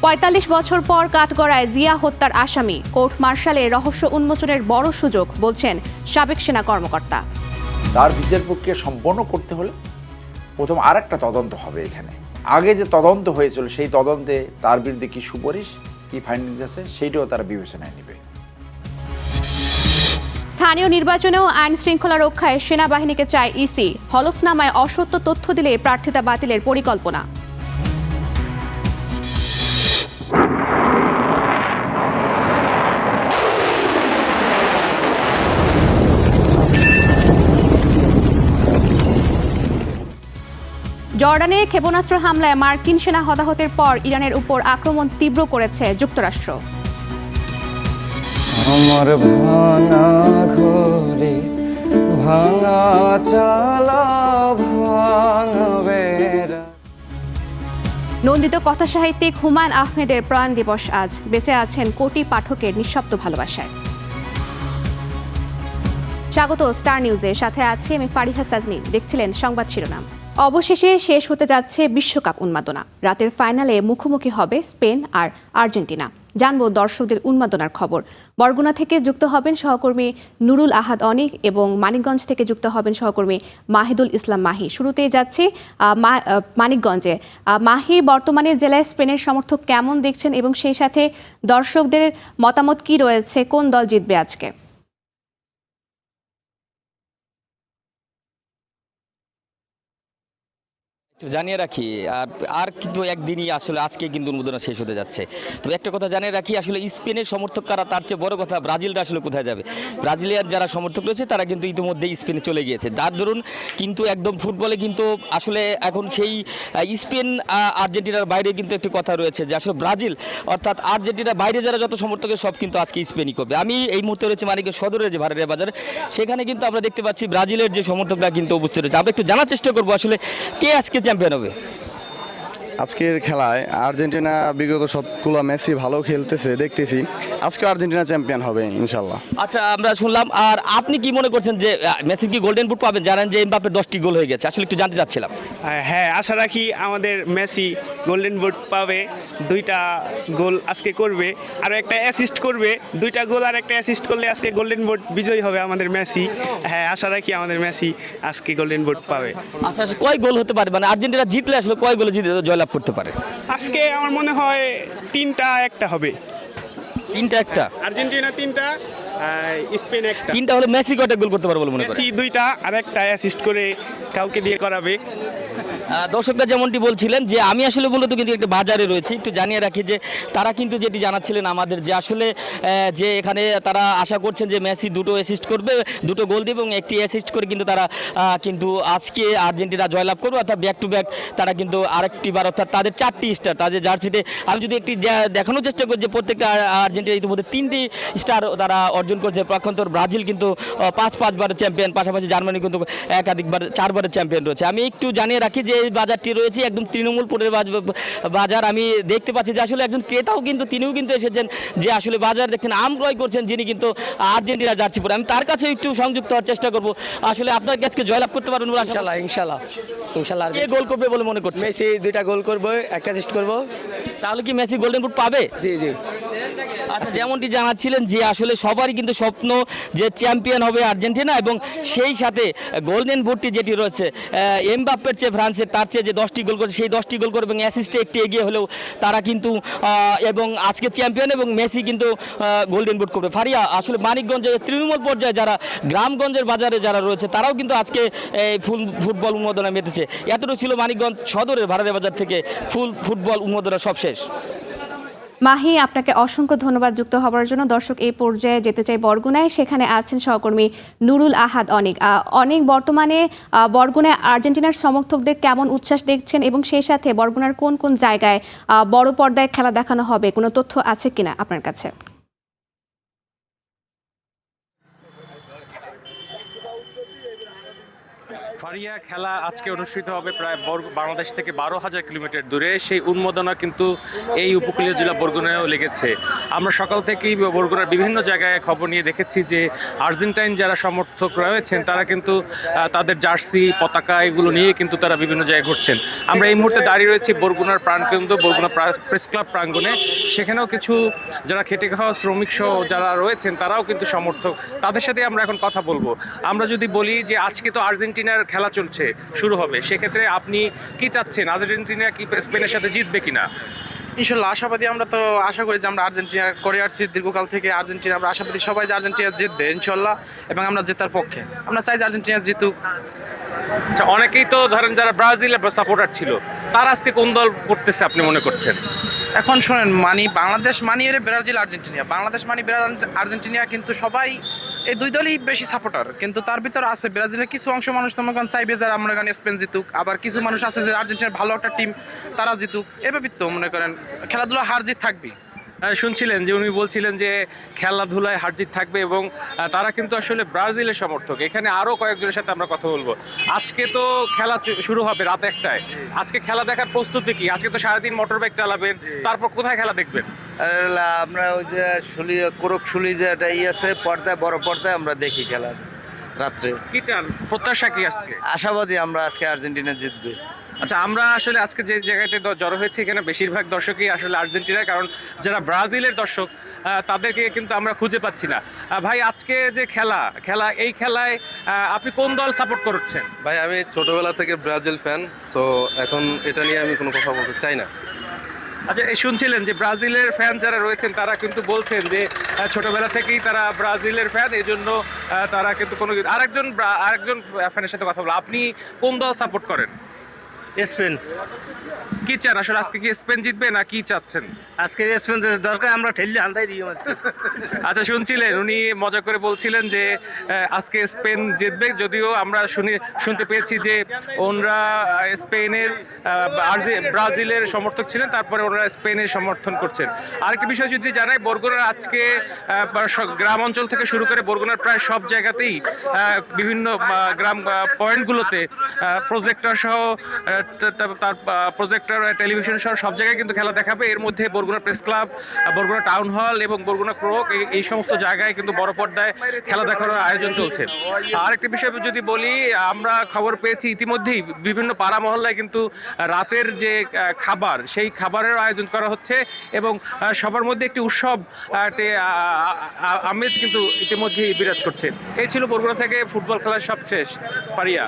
৪৫ বছর পর কাঠগড়ায় জিয়া হত্যার আসামি, কোর্ট মার্শালে রহস্য উন্মোচনের বড় সুযোগ, বলছেন সাবেক সেনা কর্মকর্তা। তার বিচার প্রক্রিয়া সম্পন্ন করতে হলে প্রথম আরেকটা তদন্ত হবে। এখানে আগে যে তদন্ত হয়েছিল সেই তদন্তে তার বিরুদ্ধে কি সুপারিশ, কি ফাইন্ডিংস আছে সেইটাও তারা বিবেচনায় নেবে। স্থানীয় নির্বাচনেও আইন শৃঙ্খলা রক্ষায় সেনাবাহিনীকে চায় ইসি, হলফনামায় অসত্য তথ্য দিলে প্রার্থিতা বাতিলের পরিকল্পনা। জর্ডানে ক্ষেপণাস্ত্র হামলায় মার্কিন সেনা হতাহতের পর ইরানের উপর আক্রমণ তীব্র করেছে যুক্তরাষ্ট্র। আমার ভাঙা ঘরে ভাঙা চালা ভাঙবে। নন্দিত কথাসাহিত্যিক হুমায়ূন আহমেদের প্রয়াণ দিবস আজ। বেঁচে আছেন কোটি পাঠকের নিঃশব্দ ভালোবাসায়। স্বাগত স্টার নিউজের সাথে আছি আমি ফারিহা সাজনী। দেখছিলেন সংবাদ শিরোনাম। অবশেষে শেষ হতে যাচ্ছে বিশ্বকাপ উন্মাদনা। রাতের ফাইনালে মুখোমুখি হবে স্পেন আর আর্জেন্টিনা। জানবো দর্শকদের উন্মাদনার খবর। বরগুনা থেকে যুক্ত হবেন সহকর্মী নুরুল আহাদ অনিক এবং মানিকগঞ্জ থেকে যুক্ত হবেন সহকর্মী মাহিদুল ইসলাম মাহি। শুরুতেই যাচ্ছি মানিকগঞ্জে। মাহি, বর্তমানে জেলায় স্পেনের সমর্থক কেমন দেখছেন এবং সেই সাথে দর্শকদের মতামত কি রয়েছে, কোন দল জিতবে আজকে? জানিয়ে রাখি আর কিন্তু একদিনই আসলে আজকে কিন্তু উন্মোদনা শেষ হতে যাচ্ছে। তবে একটা কথা জানিয়ে রাখি, আসলে স্পেনের সমর্থক কারা, তার চেয়ে বড় কথা ব্রাজিলরা আসলে কোথায় যাবে। ব্রাজিলিয়ার যারা সমর্থক রয়েছে তারা কিন্তু ইতিমধ্যেই স্পেনে চলে গিয়েছে। তার দরুন কিন্তু একদম ফুটবলে কিন্তু আসলে এখন সেই স্পেন আর্জেন্টিনার বাইরে কিন্তু একটি কথা রয়েছে যে আসলে ব্রাজিল অর্থাৎ আর্জেন্টিনার বাইরে যারা যত সমর্থকের সব কিন্তু আজকে স্পেনই করবে। আমি এই মুহূর্তে রয়েছে মানিকের সদরের যে ভাড়ারিয়া বাজার, সেখানে কিন্তু আমরা দেখতে পাচ্ছি ব্রাজিলের যে সমর্থকরা কিন্তু উপস্থিত রয়েছে। আমরা একটু জানার চেষ্টা করবো আসলে কে আজকে চ্যাম্পিয়ন হবে। আজকের খেলায় আর্জেন্টিনা বিগত সবগুলো মেসি ভালো খেলতেছে দেখতেছি, আজকে আর্জেন্টিনা চ্যাম্পিয়ন হবে ইনশাল্লাহ। আচ্ছা, আমরা শুনলাম। আর আপনি কি মনে করছেন যে মেসি কি গোল্ডেন বুট পাবেন? জানেন যে এমবাপ্পের 10টি গোল হয়ে গেছে, আসলে একটু জানতে চাচ্ছিলাম। হ্যাঁ, আশা রাখি আমাদের মেসি গোল্ডেন বুট পাবে, 2টা গোল আজকে করবে আর একটা অ্যাসিস্ট করবে। 2টা গোল আর একটা অ্যাসিস্ট করলে আজকে গোল্ডেন বুট বিজয়ী হবে আমাদের মেসি। হ্যাঁ, আশা রাখি আমাদের মেসি আজকে গোল্ডেন বুট পাবে। আচ্ছা, কয় গোল হতে পারে, মানে আর্জেন্টিনা জিতলে আসলে কয় গোলে জয়লাভ করতে পারে? আজকে আমার মনে হয় 3-1 হবে। 3-1 আর্জেন্টিনা 3টা, স্পেন 1টা। 3টা হলে মেসি কয়টা গোল করতে পারে বলে মনে করেন? মেসি 2টা আর একটা অ্যাসিস্ট করে কাউকে দিয়ে করাবে। দর্শকরা যেমনটি বলছিলেন যে আমি আসলে মূলত কিন্তু একটা বাজারে রয়েছি। একটু জানিয়ে রাখি যে তারা কিন্তু যেটি জানাচ্ছিলেন আমাদের যে আসলে যে এখানে তারা আশা করছেন যে মেসি 2টো অ্যাসিস্ট করবে, 2টো গোল দেবে এবং একটি অ্যাসিস্ট করে কিন্তু তারা কিন্তু আজকে আর্জেন্টিনা জয়লাভ করবে, অর্থাৎ ব্যাক টু ব্যাক তারা কিন্তু আরেকটি বার, অর্থাৎ তাদের 4টি স্টার তাদের জার্সিতে। আমি যদি একটি দেখানোর চেষ্টা করি যে প্রত্যেকটা আর্জেন্টিনা ইতিমধ্যে 3টি স্টার তারা অর্জন করেছে। প্রক্ষান্তর ব্রাজিল কিন্তু 5 বারের চ্যাম্পিয়ন, পাশাপাশি জার্মানি কিন্তু একাধিকবার 4 বারের চ্যাম্পিয়ন রয়েছে। আমি একটু জানিয়ে রাখি যে এই বাজারটি রয়েছে একদম তৃণমূলপুরের বাজার। আমি দেখতে পাচ্ছি যে আসলে একজন ক্রেতাও কিন্তু তিনিও কিন্তু এসেছেন যে আসলে বাজার দেখছেন, আম ক্রয় করছেন, যিনি কিন্তু আর্জেন্টিনা জার্সি পরে। আমি তার কাছে একটু সংযুক্ত হওয়ার চেষ্টা করব। আসলে আপনার কাছে জয়লাভ করতে পারবেন ইনশাল্লাহ। কে গোল করবে বলে মনে করছেন? মেসি 2টা গোল করবে, একটা অ্যাসিস্ট করব। তাহলে কি মেসি গোল্ডেন বুট পাবে? জি। আচ্ছা, যেমনটি জানাচ্ছিলেন যে আসলে সবারই কিন্তু স্বপ্ন যে চ্যাম্পিয়ন হবে আর্জেন্টিনা এবং সেই সাথে গোল্ডেন বুটটি যেটি রয়েছে এমবাপ্পের চেয়ে ফ্রান্সের, তার চেয়ে যে 10টি গোল করেছে সেই 10টি গোল করবে এবং অ্যাসিস্টে একটু এগিয়ে হলেও তারা কিন্তু এবং আজকে চ্যাম্পিয়ন এবং মেসি কিন্তু গোল্ডেন বুট করবে। ফারিয়া, আসলে মানিকগঞ্জের তৃণমূল পর্যায়ে যারা গ্রামগঞ্জের বাজারে যারা রয়েছে তারাও কিন্তু আজকে ফুটবল উন্মোদনা মেতেছে। এতটুকু ছিল মানিকগঞ্জ সদরের ভাড়ারিয়া বাজার থেকে ফুটবল উন্মোদনা সব শেষ। মাহি, আপনাকে অসংখ্য ধন্যবাদ যুক্ত হওয়ার জন্য। দর্শক, এই পর্যায়ে যেতে চাই বরগুনায়, সেখানে আছেন সহকর্মী নুরুল আহাদ অনিক। অনেক বর্তমানে বরগুনায় আর্জেন্টিনার সমর্থকদের কেমন উচ্ছ্বাস দেখছেন এবং সেই সাথে বরগুনার কোন কোন জায়গায় বড় পর্দায় খেলা দেখানো হবে, কোনো তথ্য আছে কিনা আপনার কাছে? ফারিয়া খেলা আজকে অনুষ্ঠিত হবে প্রায় বাংলাদেশ থেকে 12,000 কিলোমিটার দূরে। সেই উন্মাদনা কিন্তু এই উপকূলীয় জেলা বরগুনায়ও লেগেছে। আমরা সকাল থেকেই বরগুনার বিভিন্ন জায়গায় খবর নিয়ে দেখেছি যে আর্জেন্টাইন যারা সমর্থক রয়েছেন তারা কিন্তু তাদের জার্সি, পতাকা এগুলো নিয়ে কিন্তু তারা বিভিন্ন জায়গায় ঘুরছেন। আমরা এই মুহূর্তে দাঁড়িয়ে রয়েছি বরগুনার প্রাণকেন্দ্র বরগুনা প্রেস ক্লাব প্রাঙ্গণে। সেখানেও কিছু যারা খেটে খাওয়া শ্রমিক সহ যারা রয়েছেন তারাও কিন্তু সমর্থক, তাদের সাথে আমরা এখন কথা বলবো। আমরা যদি বলি যে আজকে তো আর্জেন্টিনার খেলা চলছে, শুরু হবে, সেক্ষেত্রে আপনি কি চাচ্ছেন, আর্জেন্টিনা কি স্পেনের সাথে জিতবে কিনা? ইনশাল্লাহ আশাবাদী। আমরা তো আশা করি যে আমরা আর্জেন্টিনা করে আসছি দীর্ঘকাল থেকে। আর্জেন্টিনা আমরা আশাবাদী সবাই যে আর্জেন্টিনা জিতবে ইনশাল্লাহ, এবং আমরা জেতার পক্ষে। আমরা চাই যে আর্জেন্টিনা জিতুক। আচ্ছা, অনেকেই তো ধরেন যারা ব্রাজিলের সাপোর্টার ছিল তারা আজকে কোন দল করতেছে আপনি মনে করছেন? এখন শোনেন, বাংলাদেশ এর ব্রাজিল আর্জেন্টিনা, বাংলাদেশ আর্জেন্টিনা, কিন্তু সবাই এই দুই দলই বেশি সাপোর্টার। কিন্তু তার ভিতরে আছে ব্রাজিলের কিছু অংশ মানুষ তোমার চাইবে যারা মনে করেন স্পেন জিতুক, আবার কিছু মানুষ আছে যে আর্জেন্টিনার ভালো একটা টিম তারা জিতুক। এভাবে তো মনে করেন খেলাধুলা হার জিত থাকবেই। শুনছিলেন যে উনি বলছিলেন যে খেলাধুলায় হারজিত থাকবে এবং তারা কিন্তু আসলে ব্রাজিলের সমর্থক। এখানে আরও কয়েকজনের সাথে আমরা কথা বলবো। আজকে তো খেলা শুরু হবে রাত 1টায়। আজকে খেলা দেখার প্রস্তুতি কি? আজকে তো সারাদিন মোটর বাইক চালাবেন, তারপর কোথায় খেলা দেখবেন? আমরা ওই যে শুলি যে একটা আছে পর্দায়, বড় পর্দায় আমরা দেখি খেলা রাত্রে। কি চান, প্রত্যাশা কি আজকে? আশাবাদী আমরা আজকে আর্জেন্টিনা জিতবে। আচ্ছা, আমরা আসলে আজকে যে জায়গাতে জড়ো হয়েছে এখানে বেশিরভাগ দর্শকই আসলে আর্জেন্টিনার, কারণ যারা ব্রাজিলের দর্শক তাদেরকে কিন্তু আমরা খুঁজে পাচ্ছি না। ভাই, আজকে যে খেলা এই খেলায় আপনি কোন দল সাপোর্ট করছেন? ভাই, আমি ছোটবেলা থেকে ব্রাজিল ফ্যান, সো এখন এটা নিয়ে আমি কোনো কথা বলতে চাই না। আচ্ছা, এই শুনছিলেন যে ব্রাজিলের ফ্যান যারা রয়েছেন তারা কিন্তু বলছেন যে ছোটবেলা থেকেই তারা ব্রাজিলের ফ্যান, এই জন্য তারা কিন্তু কোনো আরেকজন ফ্যানের সাথে কথা বলো। আপনি কোন দল সাপোর্ট করেন? স্পেন। কি চান আসলে, আজকে কি স্পেন জিতবে না কি চাচ্ছেন? আজকে স্পেন দরকার, আমরা ঠেললে হান্দাই দিই আজকে। আচ্ছা, শুনছিলেন উনি মজা করে বলছিলেন যে আজকে স্পেন জিতবে, যদিও আমরা শুনতে পেয়েছি যে ওনারা স্পেনের ব্রাজিলের সমর্থক ছিলেন, তারপরে ওনারা স্পেনের সমর্থন করছেন। আরেকটি বিষয় যদি জানাই, বরগুনার আজকে গ্রাম অঞ্চল থেকে শুরু করে বরগুনার প্রায় সব জায়গাতেই বিভিন্ন গ্রাম পয়েন্টগুলোতে প্রজেক্টর সহ তার প্রজেক্টর, টেলিভিশন সহ সব জায়গায় কিন্তু খেলা দেখাবে। এর মধ্যে Barguna press club, Barguna town hall এবং বরগুনা ক্রোক, এই সমস্ত জায়গায় কিন্তু বড় পর্দায় খেলা দেখার আয়োজন চলছে। আরেকটি বিষয় যদি বলি, আমরা খবর পেয়েছি ইতিমধ্যেই বিভিন্ন পাড়া মহল্লায় কিন্তু রাতের যে খাবার, সেই খাবারের আয়োজন করা হচ্ছে এবং সবার মধ্যে একটি উৎসব আমেজ কিন্তু ইতিমধ্যেই বিরাজ করছে। এই ছিল বরগুনা থেকে ফুটবল খেলার সবশেষ পারিয়া।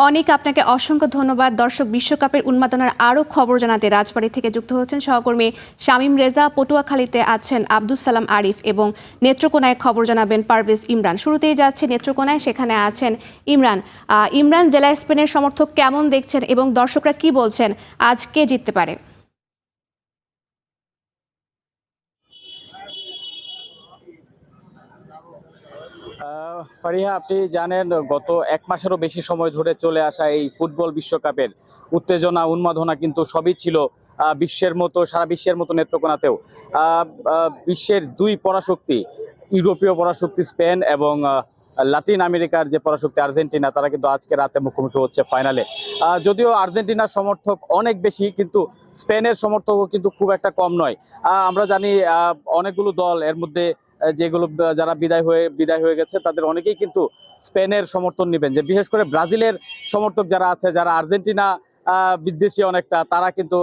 অনেক আপনাকে অসংখ্য ধন্যবাদ। দর্শক, বিশ্বকাপের উন্মাদনার আরও খবর জানাতে রাজবাড়ী থেকে যুক্ত হচ্ছেন সহকর্মী শামীম রেজা, পটুয়াখালীতে আছেন আব্দুস সালাম আরিফ এবং নেত্রকোনায় খবর জানাবেন পারভেজ ইমরান। শুরুতেই যাচ্ছে নেত্রকোনায়, সেখানে আছেন ইমরান। ইমরান, জেলা স্পেনের সমর্থক কেমন দেখছেন এবং দর্শকরা কি বলছেন, আজ কে জিততে পারে? ফারিহা, আপনি জানেন গত 1 মাসেরও বেশি সময় ধরে চলে আসা এই ফুটবল বিশ্বকাপের উত্তেজনা, উন্মাদনা কিন্তু সবই ছিল বিশ্বের মতো, সারা বিশ্বের মতো নেত্রকোনাতেও। বিশ্বের 2 পরাশক্তি, ইউরোপীয় পরাশক্তি স্পেন এবং লাতিন আমেরিকার যে পরাশক্তি আর্জেন্টিনা, তারা কিন্তু আজকে রাতে মুখোমুখি হচ্ছে ফাইনালে। যদিও আর্জেন্টিনার সমর্থক অনেক বেশি, কিন্তু স্পেনের সমর্থকও কিন্তু খুব একটা কম নয়। আমরা জানি অনেকগুলো দল, এর মধ্যে যেগুলো যারা বিদায় হয়ে গেছে তাদের অনেকেই কিন্তু স্পেনের সমর্থন নেবেন। যে বিশেষ করে ব্রাজিলের সমর্থক যারা আছে, যারা আর্জেন্টিনা বিদ্বেষী অনেকটা, তারা কিন্তু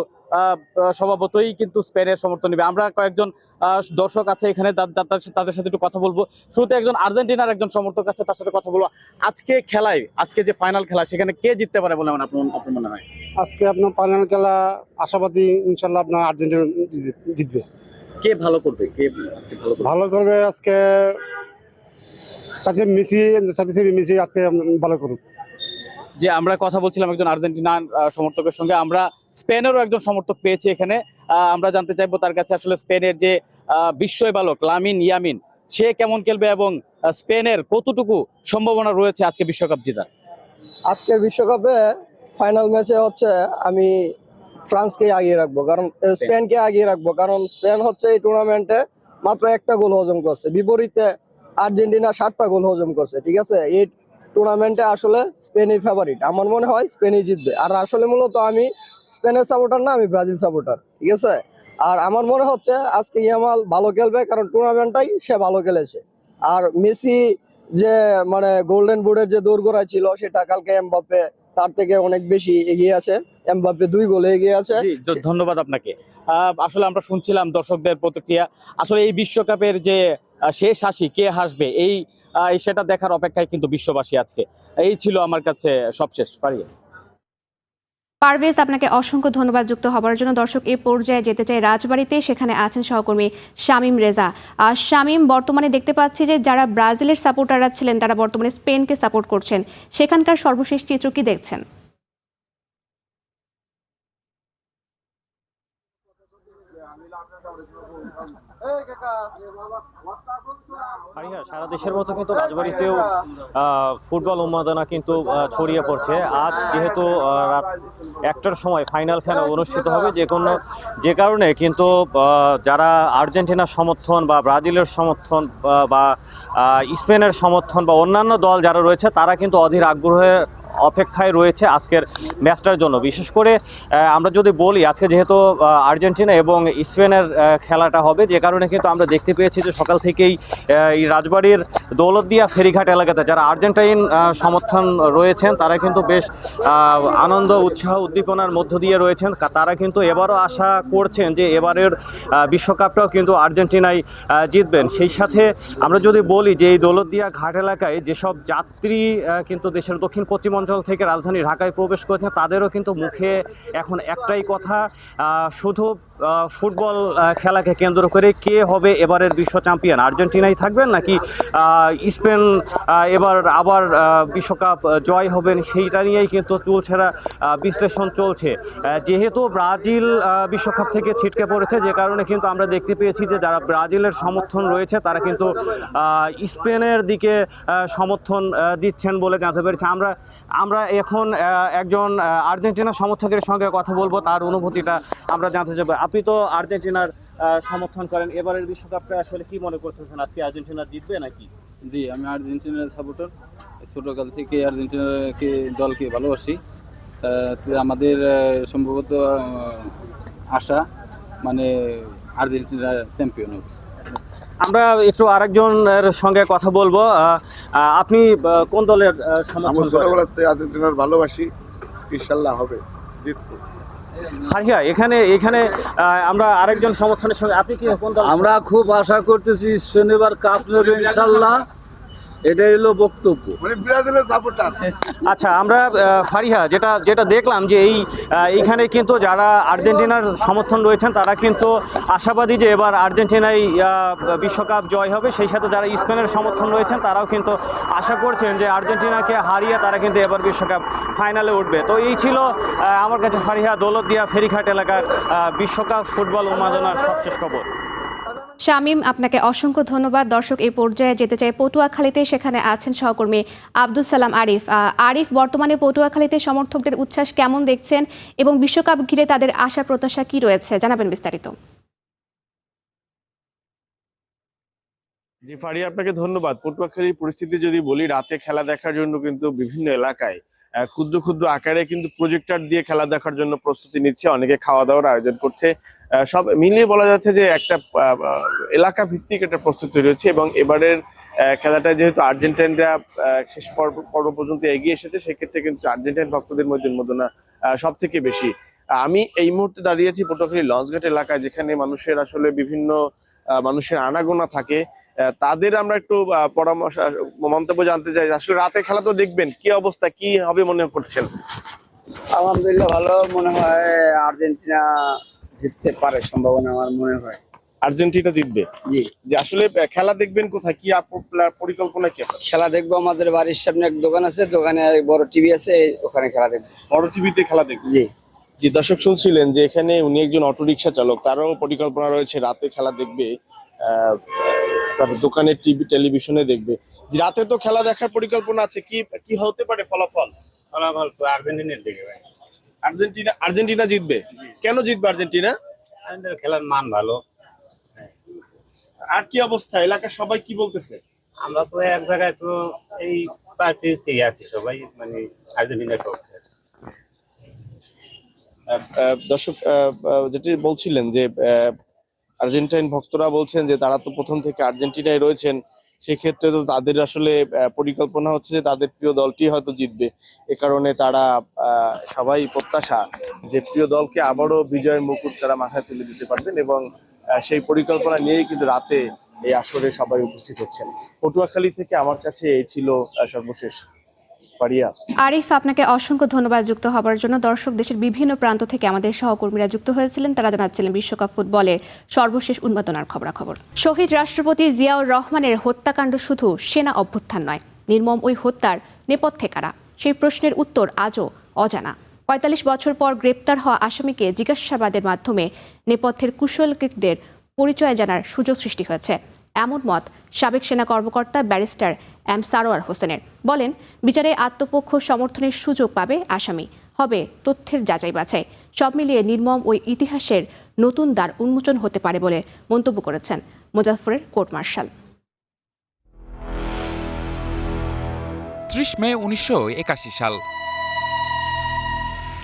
স্বভাবতই কিন্তু স্পেনের সমর্থন নেবে। আমরা কয়েকজন দর্শক আছে এখানে, তাদের সাথে একটু কথা বলবো। শুরুতে একজন আর্জেন্টিনার একজন সমর্থক আছে, তার সাথে কথা বলবো। আজকে যে ফাইনাল খেলা, সেখানে কে জিততে পারে বলে আপনার মনে হয়? আজকে আপনার ফাইনাল খেলা আশাবাদী, ইনশাল্লাহ আপনার আর্জেন্টিনা জিতবে। কে ভালো করবে? ভালো করবে আজকে মেসি আজকে ভালো করুক। যে আমরা কথা বলছিলাম একজন আর্জেন্টিনার সমর্থকের সঙ্গে, আমরা স্পেনেরও একজন সমর্থক পেয়েছি এখানে। আমরা জানতে চাইবো তার কাছে আসলে স্পেনের যে বিস্ময় বালক লামিন ইয়ামিন, সে কেমন খেলবে এবং স্পেনের কতটুকু সম্ভাবনা রয়েছে আজকে বিশ্বকাপ জেতার। আজকের বিশ্বকাপে ফাইনাল ম্যাচে হচ্ছে আমি ফ্রান্সকে আগিয়ে রাখবো, কারণ স্পেনকে আগিয়ে রাখবো, কারণ স্পেন হচ্ছে এই টুর্নামেন্টে মাত্র 1টা গোল হজম করছে, বিপরীতে আর্জেন্টিনা 7টা গোল হজম করছে। ঠিক আছে, এই টুর্নামেন্টে আসলে স্পেনই ফেভারিট, আমার মনে হয় স্পেনই জিতবে। আর আসলে মূলত আমি স্পেনের সাপোর্টার না, আমি ব্রাজিল সাপোর্টার, ঠিক আছে। আর আমার মনে হচ্ছে আজকে ইয়ামাল ভালো খেলবে, কারণ টুর্নামেন্টটাই সে ভালো খেলেছে। আর মেসি যে মানে গোল্ডেন বুটের যে দৌড়গোড়া ছিল, সেটা কালকে এমবাপ্পে তার থেকে অনেক বেশি এগিয়ে আছে। এমবাপ্পে 2 গোলে এগিয়ে আছে। ধন্যবাদ আপনাকে। আসলে আমরা শুনছিলাম দর্শকদের প্রতিক্রিয়া। আসলে এই বিশ্বকাপের যে শেষ হাসি কে হাসবে সেটা দেখার অপেক্ষায় কিন্তু বিশ্ববাসী আজকে। এই ছিল আমার কাছে সবশেষ। ফারিয়া। পারভেজ, আপনাকে অসংখ্য ধন্যবাদ যুক্ত হবার জন্য। দর্শক, এই পর্যায়ে যেতে চাই রাজবাড়িতে, সেখানে আছেন সহকর্মী শামীম রেজা। শামীম, বর্তমানে দেখতে পাচ্ছি যে যারা ব্রাজিলের সাপোর্টাররা ছিলেন তারা বর্তমানে স্পেনকে সাপোর্ট করছেন, সেখানকার সর্বশেষ চিত্র কি দেখছেন? সারা দেশের মতো কিন্তু রাজবাড়িতেও ফুটবল উন্মাদনা কিন্তু ছড়িয়ে পড়ছে। আজ যেহেতু রাত 1টার সময় ফাইনাল খেলা অনুষ্ঠিত হবে, যে কারণে কিন্তু যারা আর্জেন্টিনার সমর্থন বা ব্রাজিলের সমর্থন বা স্পেনের সমর্থন বা অন্যান্য দল যারা রয়েছে, তারা কিন্তু অধীর আগ্রহে অপেক্ষায় রয়েছে আজকের ম্যাচটার জন্য। বিশেষ করে আমরা যদি বলি, আজকে যেহেতু আর্জেন্টিনা এবং স্পেনের খেলাটা হবে, যে কারণে কিন্তু আমরা দেখতে পেয়েছি যে সকাল থেকেই এই রাজবাড়ির দৌলতদিয়া ফেরিঘাট এলাকাতে যারা আর্জেন্টাইন সমর্থন রয়েছেন, তারা কিন্তু বেশ আনন্দ, উৎসাহ, উদ্দীপনার মধ্য দিয়ে রয়েছেন। তারা কিন্তু এবারও আশা করছেন যে এবারের বিশ্বকাপটাও কিন্তু আর্জেন্টিনাই জিতবেন। সেই সাথে আমরা যদি বলি যে এই দৌলতদিয়া ঘাট এলাকায় যেসব যাত্রী কিন্তু দেশের দক্ষিণ পশ্চিম অঞ্চল থেকে রাজধানী ঢাকায় প্রবেশ করেছে, তাদেরও কিন্তু মুখে এখন একটাই কথা, শুধু ফুটবল খেলাকে কেন্দ্র করে কে হবে এবারের বিশ্ব চ্যাম্পিয়ন, আর্জেন্টিনাই থাকবেন নাকি স্পেন এবার আবার বিশ্বকাপ জয় হবেন, সেইটা নিয়েই কিন্তু চুলছেরা বিশ্লেষণ চলছে। যেহেতু ব্রাজিল বিশ্বকাপ থেকে ছিটকে পড়েছে, যে কারণে কিন্তু আমরা দেখতে পেয়েছি যে যারা ব্রাজিলের সমর্থন রয়েছে তারা কিন্তু স্পেনের দিকে সমর্থন দিচ্ছেন বলে জানতে পেরেছি। আমরা এখন একজন আর্জেন্টিনা সমর্থকের সঙ্গে কথা বলবো, তার অনুভূতিটা আমরা জানতে চাইবো। আপনি তো আর্জেন্টিনার সমর্থন করেন, এবারের বিশ্বকাপটা আসলে কি মনে করতেছেন, আজকে আর্জেন্টিনা জিতবে নাকি? জি, আমি আর্জেন্টিনার সাপোর্টার। ছোটকাল থেকে আর্জেন্টিনাকে দলকে ভালোবাসি। আমাদের সম্ভবত আশা মানে আর্জেন্টিনা চ্যাম্পিয়ন হবে। আমরা একটু আরেকজনের সঙ্গে কথা বলবো। আপনি কোন দলের সমর্থন করেন? আর্জেন্টিনার ভালোবাসি, ইনশাআল্লাহ হবে, জিতবে। হারিয়া, এখানে আমরা আরেকজন সমর্থনের সঙ্গে, আপনি কি কোন দল? আমরা খুব আশা করতেছি স্পেন এবার কাপ নেবে ইনশাআল্লাহ, এটাই হলো বক্তব্য। মানে ব্রাজিলের সাপোর্টার। আচ্ছা, আমরা ফারিহা যেটা দেখলাম যে এইখানে কিন্তু যারা আর্জেন্টিনার সমর্থন রয়েছেন তারা কিন্তু আশাবাদী যে এবার আর্জেন্টিনাই বিশ্বকাপ জয় হবে। সেই সাথে যারা স্পেনের সমর্থন রয়েছেন তারাও কিন্তু আশা করছেন যে আর্জেন্টিনাকে হারিয়ে তারা কিন্তু এবার বিশ্বকাপ ফাইনালে উঠবে। তো এই ছিল আমার কাছে ফারিহা দৌলতদিয়া ফেরিঘাট এলাকার বিশ্বকাপ ফুটবল উন্মাদনার সবশেষ খবর। শামীম, আপনাকে অসংখ্য ধন্যবাদ। দর্শক, এই পর্যায়ে যেতে চাই পটুয়াখালীতে, সেখানে আছেন সহকর্মী আব্দুল সালাম আরিফ। আরিফ, বর্তমানে পটুয়াখালীতে সমর্থকদের উচ্ছ্বাস কেমন দেখছেন এবং বিশ্বকাপ ঘিরে তাদের আশা প্রত্যাশা কি রয়েছে, জানাবেন বিস্তারিত। জি ফারিয়া, আপনাকে ধন্যবাদ। পটুয়াখালীর পরিস্থিতি যদি বলি, রাতে খেলা দেখার জন্য কিন্তু বিভিন্ন এলাকায় ক্ষুদ্র ক্ষুদ্র আকারে কিন্তু প্রজেক্টর দিয়ে খেলা দেখার জন্য প্রস্তুতি নিচ্ছে, অনেকে খাওয়া দাওয়ার আয়োজন করছে। সব মিলিয়ে বলা যাচ্ছে যে একটা এলাকা ভিত্তিক একটা প্রস্তুতি রয়েছে। এবং এবারের খেলাটা যেহেতু আর্জেন্টাইনরা শেষ পর্ব পর্যন্ত এগিয়ে এসেছে, সেক্ষেত্রে কিন্তু আর্জেন্টাইন ভক্তদের মধ্যে উন্মাদনা সব থেকে বেশি। আমি এই মুহূর্তে দাঁড়িয়েছি পটুয়াখালী লঞ্চঘাট এলাকায়, যেখানে মানুষের আসলে বিভিন্ন মানুষের আনাগোনা থাকে। তাদের আমরা একটু পরামর্শ, মন্তব্য জানতে চাই। আসলে রাতে খেলা তো দেখবেন, কি অবস্থা, কি হবে মনে করছেন? আলহামদুলিল্লাহ ভালো মনে হয়, আর্জেন্টিনা জিততে পারে সম্ভাবনা আমার মনে হয়। আর্জেন্টিনা জিতবে? জি। যে আসলে খেলা দেখবেন কোথায়, কি পরিকল্পনা কি? খেলা দেখবো আমাদের বাড়ির সামনে এক দোকান আছে, দোকানে বড় টিভি আছে, ওখানে খেলা দেখবো। বড় টিভিতে খেলা দেখবে? জি জি। দর্শক শুনছিলেন যে এখানে উনি একজন অটোরিকশা চালক, তারও পরিকল্পনা রয়েছে রাতে খেলা দেখবে, তারপর দোকানের টেলিভিশনে দেখবে। যে রাতে তো খেলা দেখার পরিকল্পনা আছে, কি হতে পারে ফলাফল? তো আর্জেন্টিনার দিকে ভাই। আর্জেন্টিনা জিতবে? কেন জিতবে আর্জেন্টিনা? খেলার মান ভালো। আর কি অবস্থা, এলাকার সবাই কি বলতেছে? আমরা তো এক জায়গায় তো এই পার্টিতে আছে সবাই, মানে আর্জেন্টিনা পক্ষে। দর্শক যেটি বলছিলেন যে আর্জেন্টাইন ভক্তরা বলছেন যে তারা তো প্রথম থেকে আর্জেন্টিনায় রয়েছেন, সেক্ষেত্রে তো তাদের আসলে পরিকল্পনা হচ্ছে যে তাদের প্রিয় দলটি হয়তো জিতবে। এ কারণে তারা সবাই প্রত্যাশা যে প্রিয় দলকে আবারও বিজয়ের মুকুট তারা মাথায় তুলে দিতে পারবেন, এবং সেই পরিকল্পনা নিয়েই কিন্তু রাতে এই আসরে সবাই উপস্থিত হচ্ছেন। পটুয়াখালী থেকে আমার কাছে এই ছিল সর্বশেষ। পারিয়া। আরিফ, আপনাকে অসংখ্য ধন্যবাদ যুক্ত হবার জন্য। দর্শক, দেশের বিভিন্ন প্রান্ত থেকে আমাদের সহকর্মীরা যুক্ত হয়েছিলেন, তারা জানাচ্ছিলেন বিশ্বকাপ ফুটবলের সর্বশেষ উন্মাদনার খবরাখবর। শহীদ রাষ্ট্রপতি জিয়াউর রহমানের হত্যাকাণ্ড শুধু সেনা অভ্যুত্থান নয়, নির্মম ওই হত্যার নেপথ্যে কারা, সেই প্রশ্নের উত্তর আজও অজানা। ৪৫ বছর পর গ্রেপ্তার হওয়া আসামিকে জিজ্ঞাসাবাদের মাধ্যমে নেপথ্যের কুশলীদের পরিচয় জানার সুযোগ সৃষ্টি হয়েছে, এমন মত সাবেক সেনা কর্মকর্তা ব্যারিস্টার এম সারোয়ার হোসেনের। বলেন, বিচারে আত্মপক্ষ সমর্থনের সুযোগ পাবে আসামি, হবে তথ্যের যাচাই বাছাই। সব মিলিয়ে নির্মম ওই ইতিহাসের নতুন দ্বার উন্মোচন হতে পারে বলে মন্তব্য করেছেন মুজাফফরের কোর্ট মার্শাল। ৩০ মে ১৯৮১ সাল,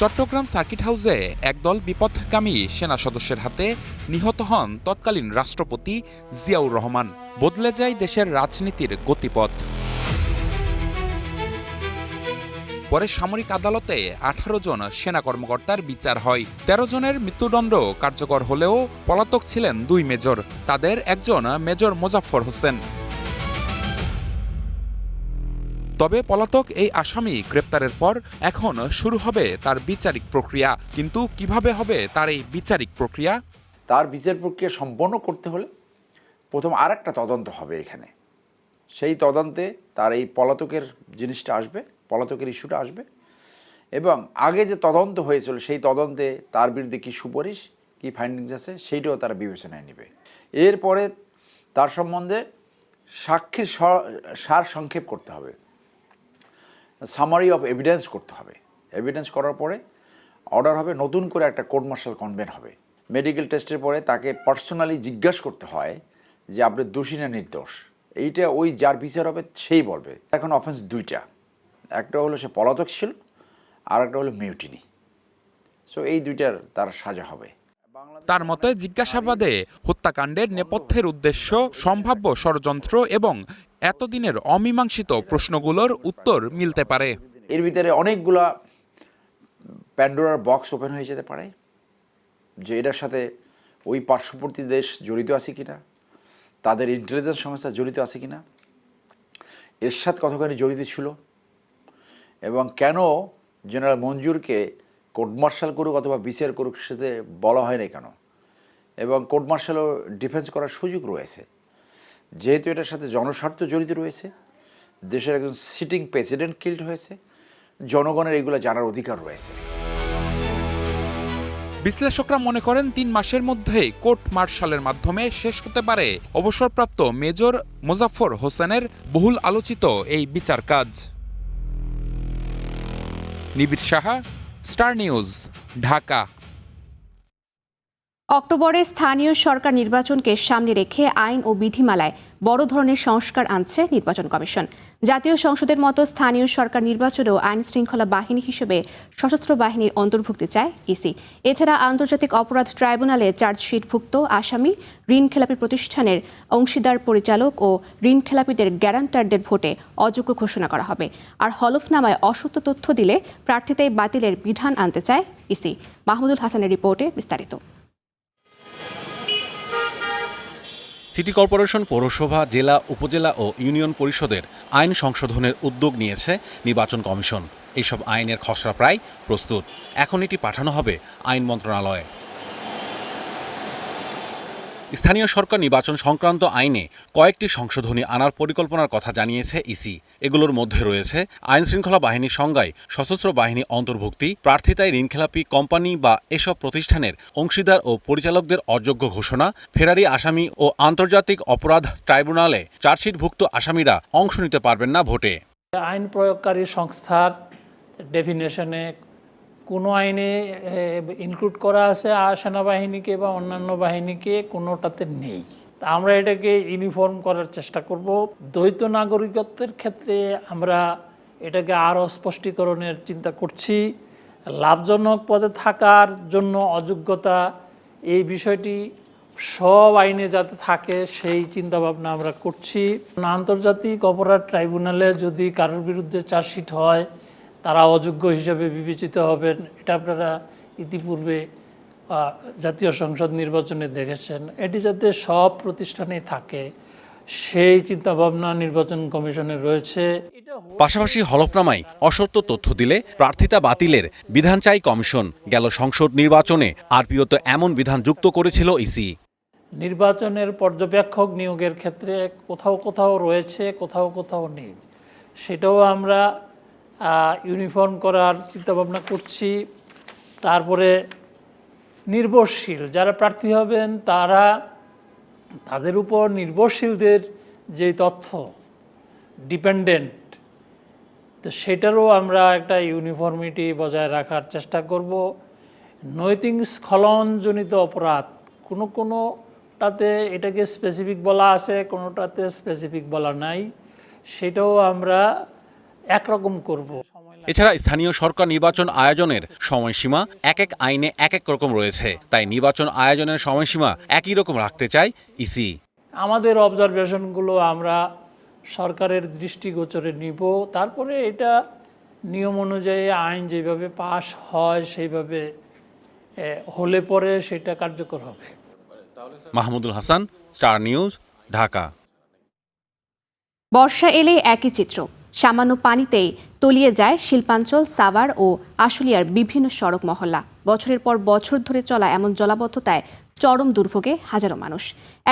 চট্টগ্রাম সার্কিট হাউসে একদল বিপথগামী সেনা সদস্যের হাতে নিহত হন তৎকালীন রাষ্ট্রপতি জিয়াউর রহমান। বদলে যায় দেশের রাজনীতির গতিপথ। পরে সামরিক আদালতে ১৮ জন সেনা কর্মকর্তার বিচার হয়। ১৩ জনের মৃত্যুদণ্ড কার্যকর হলেও পলাতক ছিলেন ২ মেজর। তাদের একজন মেজর মোজাফফর হোসেন। তবে পলাতক এই আসামি গ্রেপ্তারের পর এখন শুরু হবে তার বিচারিক প্রক্রিয়া। কিন্তু কিভাবে হবে তার এই বিচারিক প্রক্রিয়া? তার বিচার প্রক্রিয়া সম্পন্ন করতে হলে প্রথম আরেকটা তদন্ত হবে এখানে। সেই তদন্তে তার এই পলাতকের জিনিসটা আসবে, পলাতকের ইস্যুটা আসবে, এবং আগে যে তদন্ত হয়েছিল সেই তদন্তে তার বিরুদ্ধে কী সুপারিশ, কী ফাইন্ডিংস আছে, সেইটাও তারা বিবেচনায় নেবে। এরপরে তার সম্বন্ধে সাক্ষীর সার সংক্ষেপ করতে হবে, সামারি অফ এভিডেন্স করতে হবে। এভিডেন্স করার পরে অর্ডার হবে, নতুন করে একটা কোর্ট মার্শাল কনভেন হবে। মেডিকেল টেস্টের পরে তাকে পার্সোনালি জিজ্ঞাসা করতে হয় যে আপনি দোষী না নির্দোষ। এইটা ওই যার বিচার হবে সেই বলবে। এখন অফেন্স দুইটা, একটা হলো সে পলাতক ছিল, আর একটা হলো মিউটিনি। সো এই দুইটার তার সাজা হবে। তার মতে জিজ্ঞাসাবাদে হত্যাকাণ্ডের নেপথ্যের উদ্দেশ্য, সম্ভাব্য ষড়যন্ত্র এবং এতদিনের অমীমাংসিত প্রশ্নগুলোর উত্তর মিলতে পারে। এর ভিতরে অনেকগুলা প্যান্ডোরার বক্স ওপেন হয়ে যেতে পারে, যে এটার সাথে ওই পার্শ্ববর্তী দেশ জড়িত আছে কিনা, তাদের ইন্টেলিজেন্স সংস্থা জড়িত আছে কিনা, এরশাদ কতখানি জড়িত ছিল, এবং কেন জেনারেল মঞ্জুরকে কোর্ট মার্শাল করুক অথবা বিচার করুক সেটা বলা হয় না কেন, এবং কোর্ট মার্শালও ডিফেন্স করার সুযোগ রয়েছে। যেহেতু এটার সাথে জনস্বার্থ জড়িত রয়েছে, দেশের একজন সিটিং প্রেসিডেন্ট কিল্ড হয়েছে, জনগণের এগুলো জানার অধিকার রয়েছে। বিশ্লেষকরা মনে করেন ৩ মাসের মধ্যে কোর্ট মার্শালের মাধ্যমে শেষ হতে পারে অবসরপ্রাপ্ত মেজর মোজাফফর হোসেনের বহুল আলোচিত এই বিচার কাজ। নিবিড় সাহা, স্টার নিউজ, ঢাকা। অক্টোবরে স্থানীয় সরকার নির্বাচনকে সামনে রেখে আইন ও বিধিমালায় বড় ধরনের সংস্কার আনছে নির্বাচন কমিশন। জাতীয় সংসদের মতো স্থানীয় সরকার নির্বাচনেও আইন শৃঙ্খলা বাহিনী হিসেবে সশস্ত্র বাহিনীর অন্তর্ভুক্তি চায় ইসি। এছাড়া আন্তর্জাতিক অপরাধ ট্রাইব্যুনালে চার্জশিটভুক্ত আসামি, ঋণখেলাপি প্রতিষ্ঠানের অংশীদার পরিচালক ও ঋণখেলাপিদের গ্যারান্টারদের ভোটে অযোগ্য ঘোষণা করা হবে। আর হলফনামায় অসত্য তথ্য দিলে প্রার্থিতায় বাতিলের বিধান আনতে চায় ইসি। মাহমুদুল হাসানের রিপোর্টে বিস্তারিত। সিটি কর্পোরেশন, পৌরসভা, জেলা, উপজেলা ও ইউনিয়ন পরিষদের আইন সংশোধনের উদ্যোগ নিয়েছে নির্বাচন কমিশন। এইসব আইনের খসড়া প্রায় প্রস্তুত, এখন এটি পাঠানো হবে আইন মন্ত্রণালয়ে। স্থানীয় সরকার নির্বাচন সংক্রান্ত আইনে কয়েকটি সংশোধনী আনার পরিকল্পনার কথা জানিয়েছে ইসি। এগুলোর মধ্যে রয়েছে আইন শৃঙ্খলা বাহিনীর সংজ্ঞায় সশস্ত্র বাহিনী অন্তর্ভুক্তি, প্রার্থিতায় ঋণখেলাপি কোম্পানি বা এসব প্রতিষ্ঠানের অংশীদার ও পরিচালকদের অযোগ্য ঘোষণা, ফেরারি আসামি ও আন্তর্জাতিক অপরাধ ট্রাইব্যুনালে চার্জশিটভুক্ত আসামিরা অংশ নিতে পারবেন না ভোটে। আইন প্রয়োগকারী সংস্থার ডেফিনেশনে কোনো আইনে ইনক্লুড করা আছে আর সেনাবাহিনীকে বা অন্যান্য বাহিনীকে কোনোটাতে নেই। আমরা এটাকে ইউনিফর্ম করার চেষ্টা করব। দ্বৈত নাগরিকত্বের ক্ষেত্রে আমরা এটাকে আরও স্পষ্টীকরণের চিন্তা করছি। লাভজনক পদে থাকার জন্য অযোগ্যতা, এই বিষয়টি সব আইনে যাতে থাকে সেই চিন্তাভাবনা আমরা করছি। আন্তর্জাতিক অপরাধ ট্রাইব্যুনালে যদি কারোর বিরুদ্ধে চার্জশিট হয়, তারা অযোগ্য হিসেবে বিবেচিত হবেন। এটা আপনারা ইতিপূর্বে জাতীয় সংসদ নির্বাচনে দেখেছেন। এটি যাতে সব প্রতিষ্ঠানেই থাকে সেই চিন্তাভাবনা নির্বাচন কমিশনের রয়েছে। পাশাপাশি হলফনামায় অসত্য তথ্য দিলে প্রার্থিতা বাতিলের বিধান চাই কমিশন। গেল সংসদ নির্বাচনে আরপিওতে এমন বিধান যুক্ত করেছিল ইসি। নির্বাচনের পর্যবেক্ষক নিয়োগের ক্ষেত্রে কোথাও কোথাও রয়েছে, কোথাও কোথাও নেই। সেটাও আমরা ইউনিফর্ম করার চিন্তাভাবনা করছি। তারপরে নির্ভরশীল যারা প্রার্থী হবেন তাদের উপর নির্ভরশীলদের যে তথ্য ডিপেন্ডেন্ট, তো সেটারও আমরা একটা ইউনিফর্মিটি বজায় রাখার চেষ্টা করব। নৈতিক স্খলনজনিত অপরাধ কোনোটাতে এটাকে স্পেসিফিক বলা আছে, কোনোটাতে স্পেসিফিক বলা নাই, সেটাও আমরা একরকম করব। এছাড়া স্থানীয় সরকার নির্বাচন আয়োজনের সময়সীমা এক এক আইনে এক এক রকম রয়েছে, তাই নির্বাচন আয়োজনের সময়সীমা একই রকম রাখতে চায় ইসি। আমাদের অবজারভেশনগুলো আমরা সরকারের দৃষ্টিগোচরে নিব, তারপরে এটা নিয়ম অনুযায়ী আইন যেভাবে পাশ হয় সেইভাবে হলে পরে সেটা কার্যকর হবে। Mahmudul Hasan, star news, Dhaka. বর্ষা এলে একই চিত্র, সামান্য পানিতেই তলিয়ে যায় শিল্পাঞ্চল, সাভার ও আশুলিয়ার বিভিন্ন সড়ক মহল্লা। বছরের পর বছর ধরে চলা এমন জলাবদ্ধতায় চরম দুর্ভোগে হাজারো মানুষ।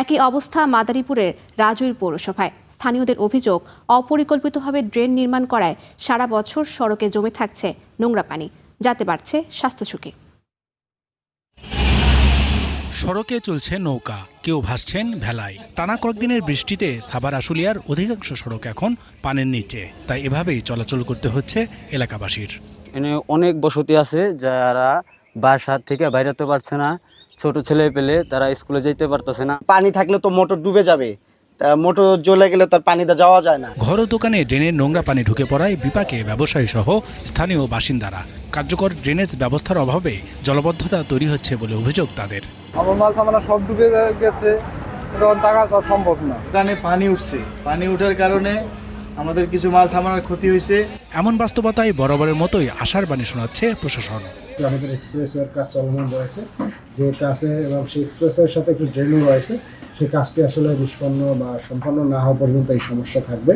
একই অবস্থা মাদারীপুরের রাজৈর পৌরসভায়। স্থানীয়দের অভিযোগ, অপরিকল্পিতভাবে ড্রেন নির্মাণ করায় সারা বছর সড়কে জমে থাকছে নোংরা পানি, যাতে বাড়ছে স্বাস্থ্য ঝুঁকি। সড়কে চলছে নৌকা, কেউ ভাসছেন ভেলায়। টানা কয়েকদিনের বৃষ্টিতে সাভার আশুলিয়ার অধিকাংশ সড়ক এখন পানির নিচে, তাই এভাবেই চলাচল করতে হচ্ছে এলাকাবাসীর। এখানে অনেক বসতি আছে যারা বাসা থেকে বাইরেতে পারছে না, ছোট ছেলে পেলে তারা স্কুলে যেতে পারতেছে না। পানি থাকলে তো মোটর ডুবে যাবে, তা মোটর জ্বলে গেলে তার পানিতে যাওয়া যায় না। ঘর ও দোকানে ড্রেনের নোংরা পানি ঢুকে পড়ায় বিপাকে ব্যবসায়ী সহ স্থানীয় বাসিন্দারা। কার্যকর ড্রেনেজ ব্যবস্থার অভাবে জলবদ্ধতা তৈরি হচ্ছে বলে অভিযোগ তাদের। আমার মাল সামানা সব ডুবে গেছে, তখন টাকা করা সম্ভব না। এখানে পানি উঠছে, পানি ওঠার কারণে আমাদের কিছু মাল সামানার ক্ষতি হয়েছে। এমন বাস্তবতায় বরাবরের মতোই আশার বাণী শোনাচ্ছে প্রশাসন। আমাদের এক্সপ্রেসওয়ের কাজ চলমান রয়েছে, যে কাজে এবং সেই এক্সপ্রেসওয়ের সাথে একটু ড্রেনও রয়েছে, সেই কাজটি আসলে নিষ্পন্ন বা সম্পন্ন না হওয়া পর্যন্ত এই সমস্যা থাকবে।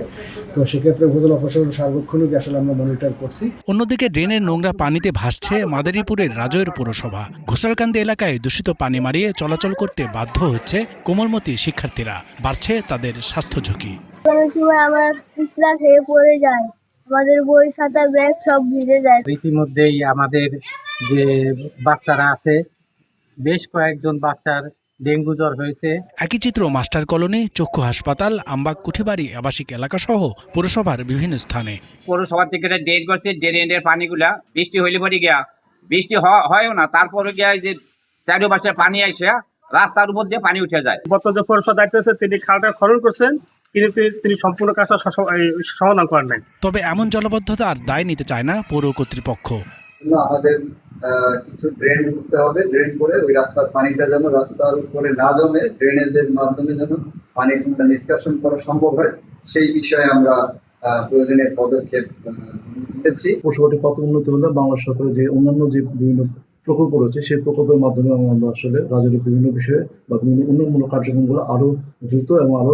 তো সেক্ষেত্রে উপজেলা প্রশাসন সার্বক্ষণিক আসলে আমরা মনিটর করছি। অন্যদিকে ড্রেনের নোংরা পানিতে ভাসছে মাদারীপুরের রাজৈর পৌরসভা। ঘোষালকান্দি এলাকায় দূষিত পানি মারিয়ে চলাচল করতে বাধ্য হচ্ছে কোমলমতি শিক্ষার্থীরা, বাড়ছে তাদের স্বাস্থ্য ঝুঁকি। কোনো সময় আমরা পিছলা খেয়ে পড়ে যাই, আমাদের বই খাতা ব্যাগ সব ভিজে যায়। ইতিমধ্যেই আমাদের যে বাচ্চারা আছে, বেশ কয়েকজন বাচ্চার ডেঙ্গু জ্বর হয়েছে। একই চিত্র মাস্টার কলোনি, চক্ষু হাসপাতাল, আমবাগ কুঠিবাড়ি আবাসিক এলাকা সহ পৌরসভার বিভিন্ন স্থানে। পৌরসভা থেকে ড্রেন করছে, ড্রেনের পানিগুলা বৃষ্টি হইলে পরে গিয়া বৃষ্টি হয়ও না, তারপরে গিয়া যে চারিপাশে পানি আসে রাস্তার উপর দিয়ে পানি উঠে যায়। বর্তমান যে পৌরসভা দায়িত্ব আছে তিনি খালটা খনন করছেন, কিন্তু তিনি সম্পূর্ণ কাজটা সমাধান করেন নাই। তবে এমন জলবদ্ধতার দায় নিতে চায় না পৌর কর্তৃপক্ষ। আমাদের কিছু ড্রেন করতে হবে, ড্রেন করে ওই রাস্তার পানিটা যেন রাস্তার উপরে না জমে, ড্রেনেজের মাধ্যমে যেন পানিটা নিষ্কাশন করা সম্ভব হয়, সেই বিষয়ে আমরা প্রয়োজনীয় পদক্ষেপ নিতেছি। পৌরসভাটি কত উন্নত হলে বাংলাদেশ সরকারের যে অন্যান্য যে বিভিন্ন প্রকল্প রয়েছে, সেই প্রকল্পের মাধ্যমে আমরা আসলে রাজ্যের বিভিন্ন বিষয়ে বা বিভিন্ন উন্নয়নমূলক কার্যক্রমগুলো আরো দ্রুত এবং আরো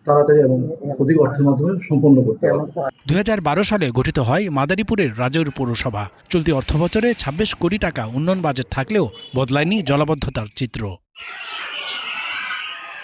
তাড়াতাড়ি এবং অধিক অর্থের মাধ্যমে সম্পন্ন করতে হবে। 2012 সালে গঠিত হয় মাদারীপুরের রাজৈর পৌরসভা। চলতি অর্থবছরে 26 কোটি টাকা উন্নয়ন বাজেট থাকলেও বদলায়নি জলাবদ্ধতার চিত্র।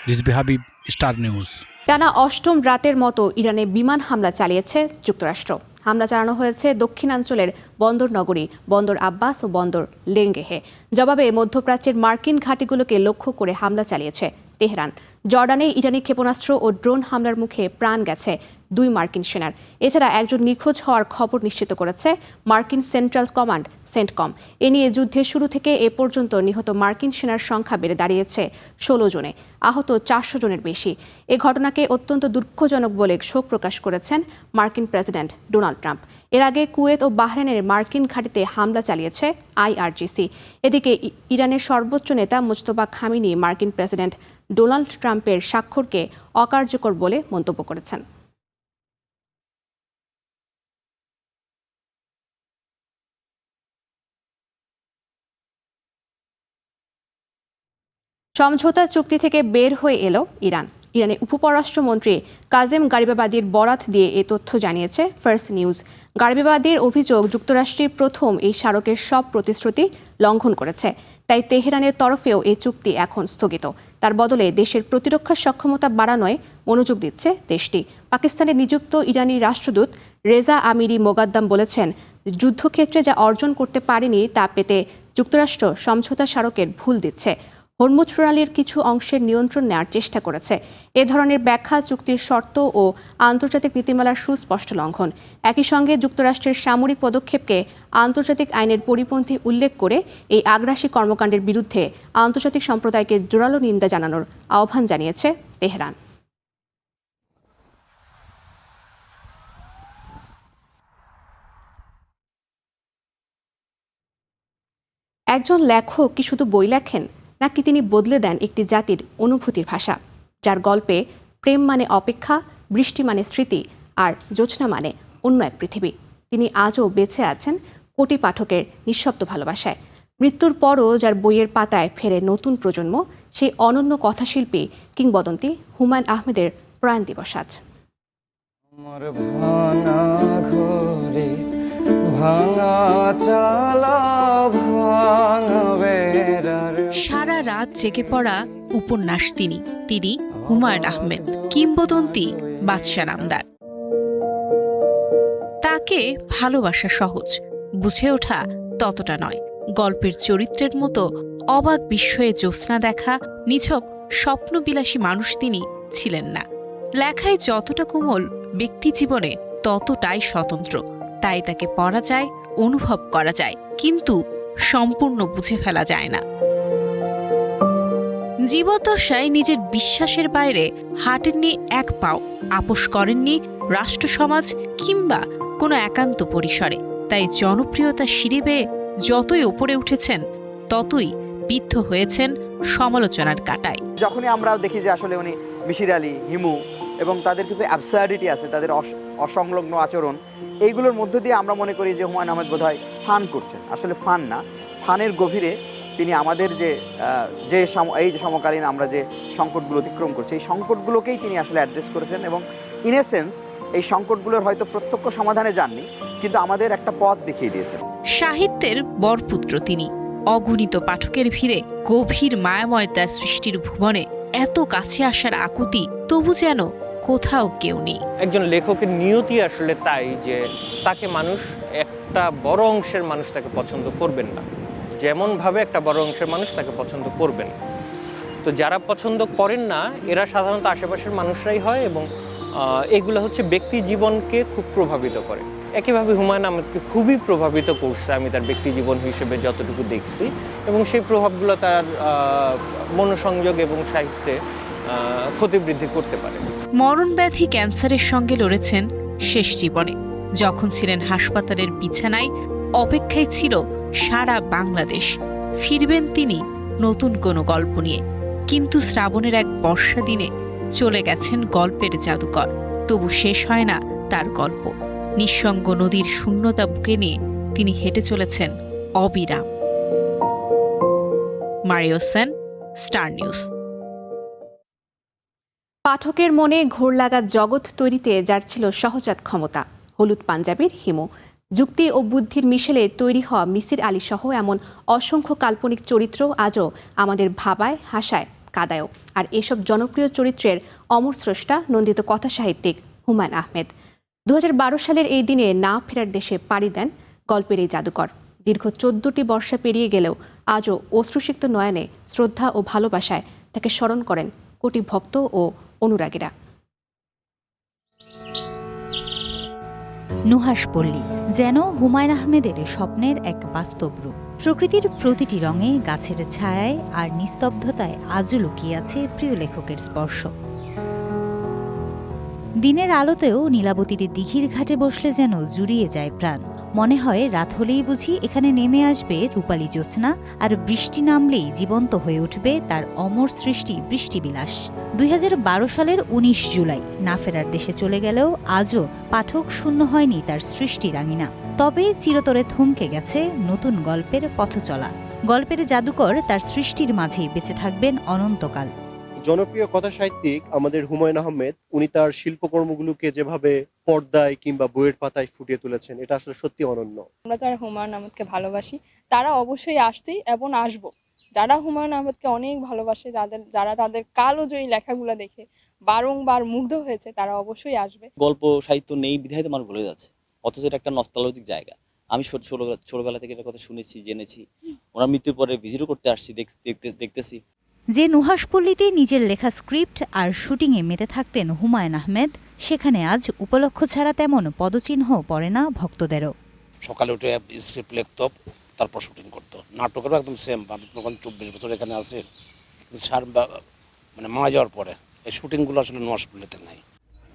Rizvi Habib, star news. টানা অষ্টম রাতের মতো ইরানে বিমান হামলা চালিয়েছে যুক্তরাষ্ট্র। হামলা চালানো হয়েছে দক্ষিণাঞ্চলের বন্দর নগরী বন্দর আব্বাস ও বন্দর লেঙ্গেহে। জবাবে মধ্যপ্রাচ্যের মার্কিন ঘাঁটিগুলোকে লক্ষ্য করে হামলা চালিয়েছে তেহরান। জর্ডানে ইরানি ক্ষেপণাস্ত্র ও ড্রোন হামলার মুখে প্রাণ গেছে 2 মার্কিন সেনার। এছাড়া একজন নিখোঁজ হওয়ার খবর নিশ্চিত করেছে মার্কিন সেন্ট্রাল কমান্ড সেন্টকম। এ নিয়ে যুদ্ধের শুরু থেকে এ পর্যন্ত নিহত মার্কিন সেনার সংখ্যা বেড়ে দাঁড়িয়েছে 16 জনে, আহত 400 জনের বেশি। এ ঘটনাকে অত্যন্ত দুঃখজনক বলে শোক প্রকাশ করেছেন মার্কিন প্রেসিডেন্ট ডোনাল্ড ট্রাম্প। এর আগে কুয়েত ও বাহরাইনের মার্কিন ঘাঁটিতে হামলা চালিয়েছে IRGC। এদিকে ইরানের সর্বোচ্চ নেতা মুজতবা খামেনি মার্কিন প্রেসিডেন্ট ডোনাল্ড ট্রাম্পের স্বাক্ষরকে অকার্যকর বলে মন্তব্য করেছেন। সমঝোতা চুক্তি থেকে বের হয়ে এলো ইরান। ইরানের উপপররাষ্ট্রমন্ত্রী কাজেম গারিবাবাদির বরাত দিয়ে এ তথ্য জানিয়েছে ফার্স্ট নিউজ। গারিবাবাদির অভিযোগ, যুক্তরাষ্ট্রের প্রথম এই স্মারকের সব প্রতিশ্রুতি লঙ্ঘন করেছে, তাই তেহরানের তরফেও এই চুক্তি এখন স্থগিত। তার বদলে দেশের প্রতিরক্ষা সক্ষমতা বাড়ানোয় মনোযোগ দিচ্ছে দেশটি। পাকিস্তানে নিযুক্ত ইরানি রাষ্ট্রদূত রেজা আমিরি মোগাদ্দাম বলেছেন, যুদ্ধক্ষেত্রে যা অর্জন করতে পারেনি তা পেতে যুক্তরাষ্ট্র সমঝোতা স্মারকের ভুল দিচ্ছে। হরমুজ প্রণালীর কিছু অংশের নিয়ন্ত্রণ নেওয়ার চেষ্টা করেছে। এ ধরনের ব্যাখ্যা চুক্তির শর্ত ও আন্তর্জাতিক নীতিমালার সুস্পষ্ট লঙ্ঘন। একই সঙ্গে যুক্তরাষ্ট্রের সামরিক পদক্ষেপকে আন্তর্জাতিক আইনের পরিপন্থী উল্লেখ করে এই আগ্রাসী কর্মকাণ্ডের বিরুদ্ধে আন্তর্জাতিক সম্প্রদায়কে জোরালো নিন্দা জানানোর আহ্বান জানিয়েছে তেহরান। একজন লেখক কি শুধু বই লেখেন, নাকি তিনি বদলে দেন একটি জাতির অনুভূতির ভাষা? যার গল্পে প্রেম মানে অপেক্ষা, বৃষ্টি মানে স্মৃতি, আর জ্যোৎস্না মানে অন্য এক পৃথিবী। তিনি আজও বেঁচে আছেন কোটি পাঠকের নিঃশব্দ ভালোবাসায়। মৃত্যুর পরও যার বইয়ের পাতায় ফেরে নতুন প্রজন্ম, সেই অনন্য কথাশিল্পী কিংবদন্তি হুমায়ুন আহমেদের প্রয়াণ দিবস আজ। সারা রাত জেগে পড়া উপন্যাস তিনি হুমায়ুন আহমেদ, কিংবদন্তি বাদশা নামদার। তাকে ভালোবাসা সহজ, বুঝে ওঠা ততটা নয়। গল্পের চরিত্রের মতো অবাক বিস্ময়ে জ্যোৎস্না দেখা নিছক স্বপ্নবিলাসী মানুষ তিনি ছিলেন না। লেখায় যতটা কোমল, ব্যক্তি জীবনে ততটাই স্বতন্ত্র। তাই তাকে পড়া যায়, অনুভব করা যায়, কিন্তু সম্পূর্ণ বুঝে ফেলা যায় না। জীবদ্দশায় নিজের বিশ্বাসের বাইরে হাঁটেননি এক পাও, আপোষ করেননি রাষ্ট্র সমাজ কিংবা কোনো একান্ত পরিসরে। তাই জনপ্রিয়তার সিঁড়ি বেয়ে যতই ওপরে উঠেছেন, ততই বিদ্ধ হয়েছেন সমালোচনার কাঁটায়। যখনই আমরা দেখি যে আসলে উনি মিশির আলী, হিমু এবং তাদের কিছু অ্যাবসার্ডিটি আছে, তাদের অসংলগ্ন আচরণ, এইগুলোর মধ্য দিয়ে আমরা মনে করি যে হুমায়ুন আহমেদ বোধহয় ফান করছেন। আসলে ফান না, ফানের গভীরে তিনি আমাদের এই যে সমকালীন আমরা যে সংকটগুলো অতিক্রম করছি, এই সংকটগুলোকেই তিনি আসলে অ্যাড্রেস করেছেন এবং ইন এ সেন্স এই সংকটগুলোর হয়তো প্রত্যক্ষ সমাধানে যাননি, কিন্তু আমাদের একটা পথ দেখিয়ে দিয়েছেন। সাহিত্যের বরপুত্র তিনি। অগণিত পাঠকের ভিড়ে গভীর মায়াময় তার সৃষ্টির ভুবনে এত কাছে আসার আকুতি, তবু যেন কোথাও কেউ নেই। একজন লেখকের নিয়তি আসলে তাই যে তাকে মানুষ, একটা বড় অংশের মানুষ তাকে পছন্দ করবেন না, যেমনভাবে একটা বড় অংশের মানুষ তাকে পছন্দ করবেন। তো যারা পছন্দ করেন না, এরা সাধারণত আশেপাশের মানুষরাই হয় এবং এগুলো হচ্ছে ব্যক্তি জীবনকে খুব প্রভাবিত করে। একইভাবে হুমায়ুন আহমেদকে খুবই প্রভাবিত করছে আমি তার ব্যক্তি জীবন হিসেবে যতটুকু দেখছি, এবং সেই প্রভাবগুলো তার মনোসংযোগ এবং সাহিত্যে ক্ষতিবৃদ্ধি করতে পারে। মরণব্যাধি ক্যান্সারের সঙ্গে লড়েছেন শেষ জীবনে। যখন ছিলেন হাসপাতালের বিছানায়, অপেক্ষায় ছিল সারা বাংলাদেশ। ফিরবেন তিনি নতুন কোনো গল্প নিয়ে, কিন্তু শ্রাবণের এক বর্ষা দিনে চলে গেছেন গল্পের জাদুকর। তবু শেষ হয় না তার গল্প। নিঃসঙ্গ নদীর শূন্যতা বুকে নিয়ে তিনি হেঁটে চলেছেন অবিরাম। Mario Sen, star news. পাঠকের মনে ঘোর লাগা জগৎ তৈরিতে যার ছিল সহজাত ক্ষমতা, হলুদ পাঞ্জাবির হিমু। যুক্তি ও বুদ্ধির মিশেলে তৈরি হওয়া মিসির আলী সহ এমন অসংখ্য কাল্পনিক চরিত্র আজও আমাদের ভাবায়, হাসায়, কাদায়ও। আর এসব জনপ্রিয় চরিত্রের অমর স্রষ্টা নন্দিত কথা সাহিত্যিক হুমায়ুন আহমেদ। 2012 সালের এই দিনে না ফেরার দেশে পাড়ি দেন গল্পের এই জাদুকর। দীর্ঘ 14টি বর্ষা পেরিয়ে গেলেও আজও অশ্রুসিক্ত নয়নে শ্রদ্ধা ও ভালোবাসায় তাকে স্মরণ করেন কোটি ভক্ত ও অনুরাগীরা। নুহাশপল্লী যেন হুমায়ুন আহমেদের স্বপ্নের এক বাস্তব রূপ। প্রকৃতির প্রতিটি রঙে, গাছের ছায়ায় আর নিস্তব্ধতায় আজও লুকিয়ে আছে প্রিয় লেখকের স্পর্শ। দিনের আলোতেও নীলাবতীর দিঘির ঘাটে বসলে যেন জুড়িয়ে যায় প্রাণ। মনে হয় রাত হলেই বুঝি এখানে নেমে আসবে রূপালী জ্যোৎস্না, আর বৃষ্টি নামলেই জীবন্ত হয়ে উঠবে তার অমর সৃষ্টি বৃষ্টিবিলাস। 2012 সালের 19 জুলাই না ফেরার দেশে চলে গেলেও আজও পাঠক শূন্য হয়নি তার সৃষ্টির আঙিনা। তবে চিরতরে থমকে গেছে নতুন গল্পের পথচলা। গল্পের জাদুকর তার সৃষ্টির মাঝেই বেঁচে থাকবেন অনন্তকাল। জনপ্রিয় কথা সাহিত্যিক আমাদের হুমায়ুন আহমেদ, উনি তার শিল্পকর্মগুলোকে যেভাবে পর্দায় কিংবা বইয়ের পাতায় ফুটিয়ে তুলেছেন, এটা আসলে সত্যি অনন্য। আমরা যারা হুমায়ুন আহমেদকে ভালোবাসি তারা অবশ্যই আসছি এবং আসবো। যারা হুমায়ুন আহমেদকে অনেক ভালোবাসে, যারা তাদের কালোজয়ী লেখাগুলো দেখে বারংবার মুগ্ধ হয়েছে, তারা অবশ্যই আসবে। গল্প সাহিত্য নেই বিধায় তো মানুষ ভুলে যাচ্ছে, অথচ এটা একটা নস্টালজিক জায়গা। আমি ছোটবেলা থেকে এটার কথা শুনেছি, জেনেছি। ওনার মৃত্যুর পরে ভিজিটও করতে আসছি, দেখতেছি। যে নুহাশপল্লীতে নিজের লেখা স্ক্রিপ্ট আর শুটিংয়ে মেতে থাকতেন হুমায়ুন আহমেদ, সেখানে আজ উপলক্ষ ছাড়া তেমন পদচিহ্ন পড়ে না ভক্তদেরও। সকালে উঠে স্ক্রিপ্ট লিখত, তারপর শুটিং করতো। নাটকেরও একদম সেম। আমি তখন 24 বছর এখানে আছি, কিন্তু মারা যাওয়ার পরে এই শুটিংগুলো আসলে নুহাশপল্লীতে নাই।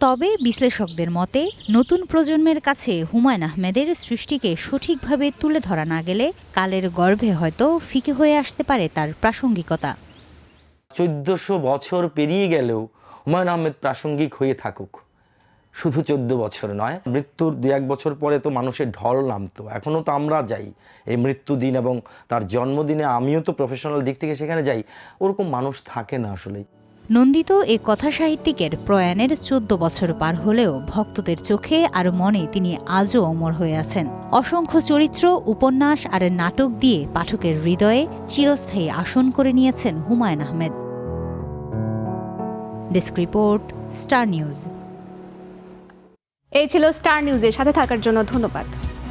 তবে বিশ্লেষকদের মতে নতুন প্রজন্মের কাছে হুমায়ুন আহমেদের সৃষ্টিকে সঠিকভাবে তুলে ধরা না গেলে কালের গর্ভে হয়তো ফিকে হয়ে আসতে পারে তার প্রাসঙ্গিকতা। 1400 বছর পেরিয়ে গেলেও হুমায়ুন আহমেদ প্রাসঙ্গিক হয়ে থাকুক। শুধু 14 বছর নয়, মৃত্যুর 2-1 বছর পরে তো মানুষের ঢল নামতো। এখনও তো আমরা যাই এই মৃত্যুদিন এবং তার জন্মদিনে, আমিও তো প্রফেশনাল দিক থেকে সেখানে যাই। ওরকম মানুষ থাকে না আসলে। নন্দিত এ কথা সাহিত্যিকের প্রয়াণের 14 বছর পার হলেও ভক্তদের চোখে আর মনে তিনি আজও অমর হয়ে আছেন। অসংখ্য চরিত্র, উপন্যাস আর নাটক দিয়ে পাঠকের হৃদয়ে চিরস্থায়ী আসন করে নিয়েছেন Humayun Ahmed. Desk report, star news. এই ছিল স্টার নিউজের সাথে থাকার জন্য ধন্যবাদ।